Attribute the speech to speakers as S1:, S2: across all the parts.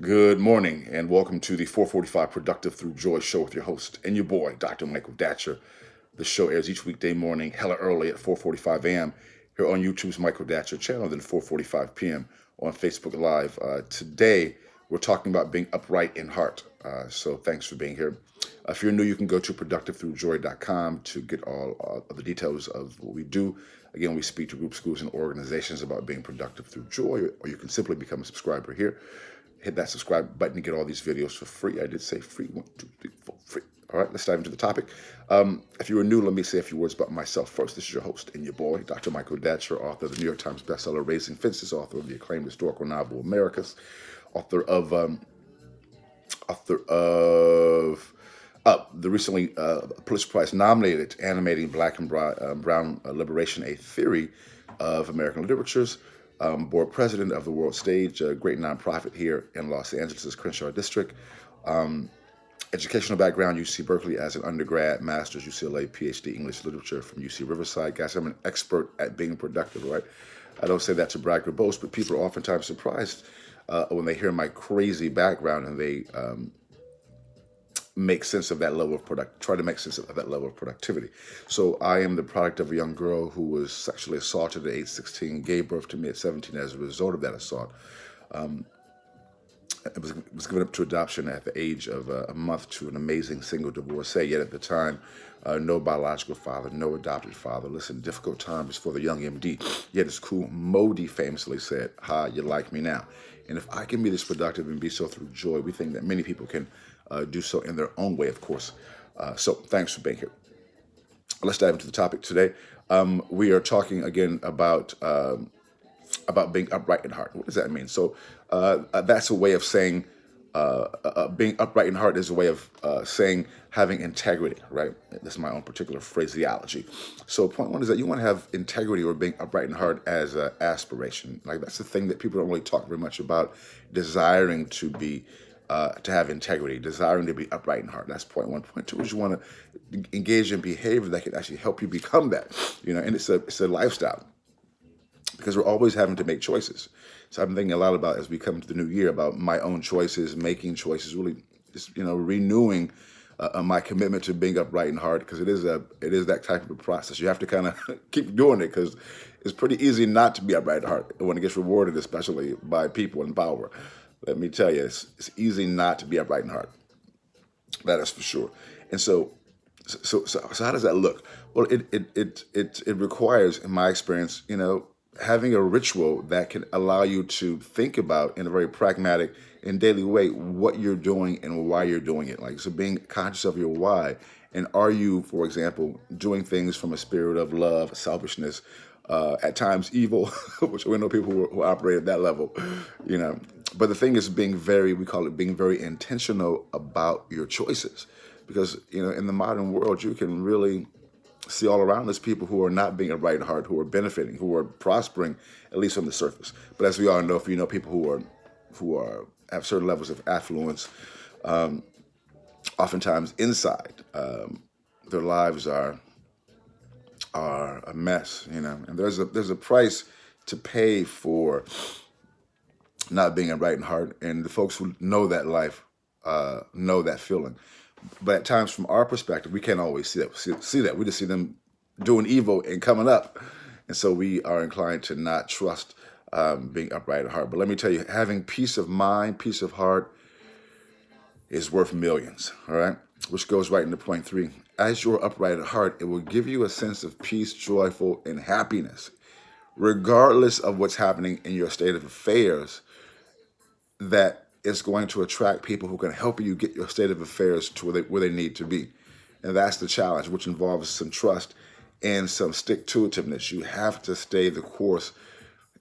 S1: Good morning and welcome to the 445 Productive Through Joy show with your host and your boy, Dr. Michael Datcher. The show airs each weekday morning, hella early at 4:45 a.m. here on YouTube's Michael Datcher channel, then 4:45 p.m. on Facebook Live. Today, we're talking about being upright in heart. So thanks for being here. If you're new, you can go to productivethroughjoy.com to get all of the details of what we do. Again, we speak to groups, schools, and organizations about being productive through joy, or you can simply become a subscriber here. Hit that subscribe button to get all these videos for free. I did say free. 1, 2, 3, 4, free. All right, let's dive into the topic. If you are new, let me say a few words about myself first. This is your host and your boy, Dr. Michael Datcher, author of the New York Times bestseller Raising Fences, author of the acclaimed historical novel Americas, author of the recently Pulitzer Prize nominated animating Black and Brown Liberation, a theory of American literatures. Board president of the World Stage, a great nonprofit here in Los Angeles' Crenshaw District. Educational background, UC Berkeley as an undergrad, master's, UCLA, PhD, English literature from UC Riverside. Guys, I'm an expert at being productive, right? I don't say that to brag or boast, but people are oftentimes surprised when they hear my crazy background and they make sense of that level of try to make sense of that level of productivity. So I am the product of a young girl who was sexually assaulted at age 16, gave birth to me at 17 as a result of that assault. It was given up to adoption at the age of a month to an amazing single divorcee, yet at the time, no biological father, no adopted father. Listen, difficult times for the young MD, yet it's cool. Modi famously said, "Hi, you like me now." And if I can be this productive and be so through joy, we think that many people can do so in their own way, of course. So thanks for being here. Let's dive into the topic today. We are talking again about being upright in heart. What does that mean? So that's a way of saying being upright in heart is a way of saying having integrity, right? That's my own particular phraseology. So point one is that you want to have integrity or being upright in heart as an aspiration. Like that's the thing that people don't really talk very much about, desiring to be to have integrity, desiring to be upright in heart. That's point one. Point two is you want to engage in behavior that can actually help you become that, and it's a lifestyle because we're always having to make choices. So I've been thinking a lot about, as we come to the new year, about my own choices, making choices, really just, renewing my commitment to being upright in heart, because it is that type of a process. You have to kind of keep doing it because it's pretty easy not to be upright in heart when it gets rewarded, especially by people in power. Let me tell you, it's easy not to be upright in heart. That is for sure. And so how does that look? Well, it requires, in my experience, having a ritual that can allow you to think about in a very pragmatic and daily way what you're doing and why you're doing it. Like, so being conscious of your why. And are you, for example, doing things from a spirit of love, selfishness, at times evil, which we know people who operate at that level, But the thing is we call it being very intentional about your choices. Because, in the modern world, you can really see all around us people who are not being upright in heart, who are benefiting, who are prospering, at least on the surface. But as we all know, if you know people who have certain levels of affluence, oftentimes inside, their lives are a mess, And there's a price to pay for not being upright in heart, and the folks who know that life know that feeling. But at times, from our perspective, we can't always see that. We just see them doing evil and coming up. And so we are inclined to not trust being upright in heart. But let me tell you, having peace of mind, peace of heart is worth millions, all right? Which goes right into point three. As you're upright at heart, it will give you a sense of peace, joyful, and happiness, regardless of what's happening in your state of affairs. That is going to attract people who can help you get your state of affairs to where they need to be. And that's the challenge, which involves some trust and some stick-to-itiveness. You have to stay the course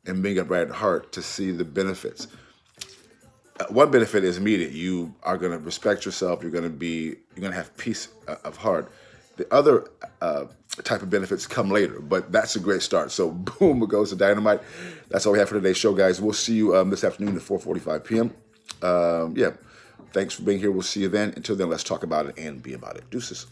S1: and being upright at heart to see the benefits. One benefit is immediate. You are going to respect yourself. You're going to have peace of heart. The other type of benefits come later, but that's a great start. So boom, it goes to dynamite. That's all we have for today's show, guys. We'll see you this afternoon at 4:45 p.m. Thanks for being here. We'll see you then. Until then, let's talk about it and be about it. Deuces.